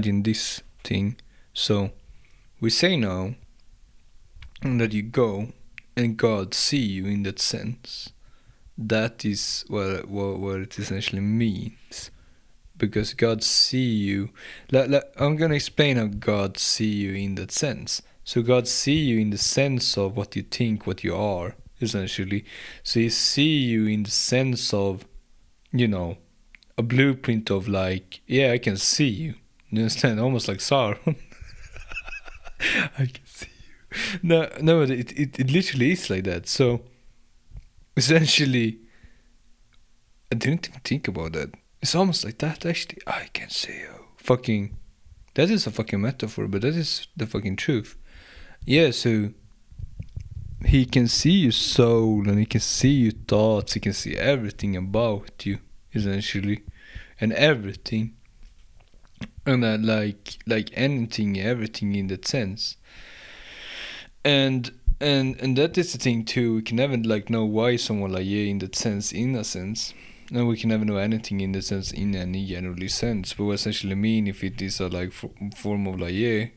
imagine this thing. So we say now that you go and God see you in that sense. That is what it essentially means. Because God see you. I'm gonna explain how God see you in that sense. So God see you in the sense of what you think, what you are, essentially. So He see you in the sense of, a blueprint of like, yeah, I can see you. You understand? Almost like Sauron. I can see you. No, it literally is like that. So essentially, I didn't even think about that. It's almost like that, actually. I can see you. Fucking. That is a fucking metaphor, but that is the fucking truth. Yeah, so. He can see your soul and he can see your thoughts. He can see everything about you, essentially. And everything. And like anything, everything in that sense. And that is the thing too. We can never like know why someone like in that sense, in a sense. And we can never know anything in the sense in any generally sense. But what essentially mean if it is a like form of like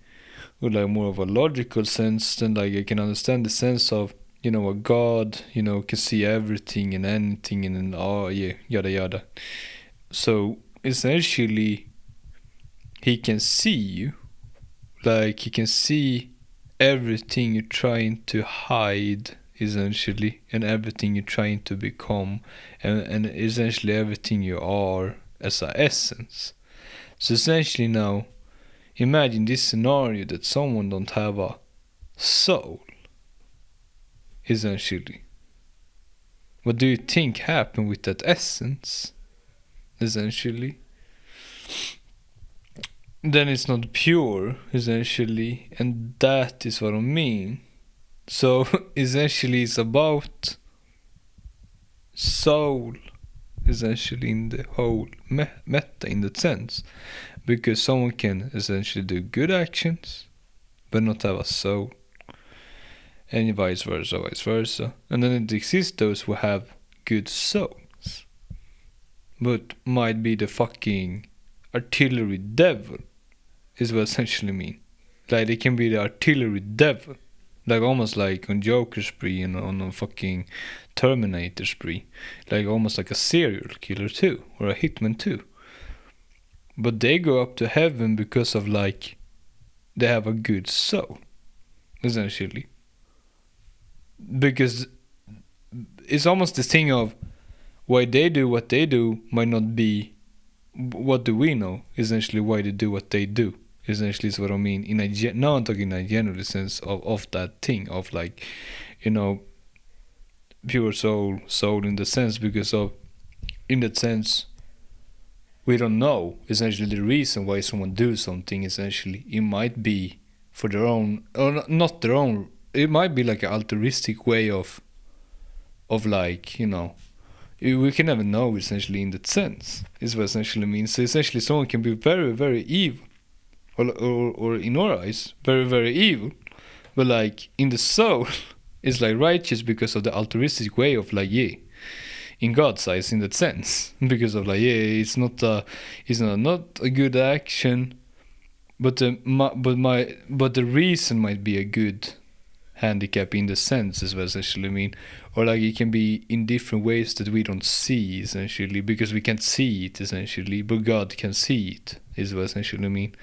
or like more of a logical sense, then like I can understand the sense of a God, can see everything and anything and then yada yada. So essentially he can see you. Like he can see everything you're trying to hide, essentially, and everything you're trying to become, and essentially everything you are as a essence. So essentially now, imagine this scenario that someone don't have a soul, essentially. What do you think happened with that essence, essentially? Then it's not pure, essentially, and that is what I mean. So essentially it's about soul, essentially, in the whole meta in that sense, because someone can essentially do good actions but not have a soul, and vice versa. And then it exists those who have good souls but might be the fucking artillery devil, is what essentially mean. Like they can be the artillery devil, like almost like on Joker spree and on a fucking Terminator spree, like almost like a serial killer too, or a hitman too. But they go up to heaven because of like they have a good soul, essentially. Because it's almost this thing of why they do what they do might not be what do we know, essentially why they do what they do, essentially is what I mean. Now I'm talking in a general sense of that thing of like, pure soul in the sense, because of in that sense we don't know essentially the reason why someone do something. Essentially it might be for their own, or not their own, it might be like an altruistic way of like, we can never know essentially in that sense, is what essentially means. So essentially someone can be very, very evil, or in our eyes very, very evil, but like in the soul is like righteous because of the altruistic way of like in God's eyes in that sense, because of like it's not a good action, but the reason might be a good handicap in the sense, is what essentially mean. Or like it can be in different ways that we don't see, essentially, because we can't see it, essentially, but God can see it, is what essentially mean.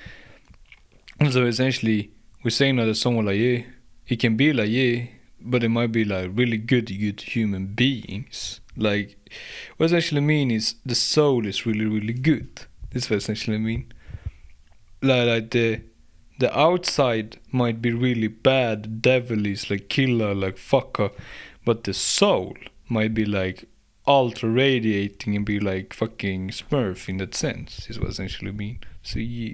And so essentially we're saying that someone like he can be like but they might be like really good human beings. Like what essentially mean is the soul is really, really good. This is what essentially mean. Like the outside might be really bad, devilish, like killer, like fucker, but the soul might be like ultra radiating and be like fucking Smurf in that sense, is what essentially mean. So yeah.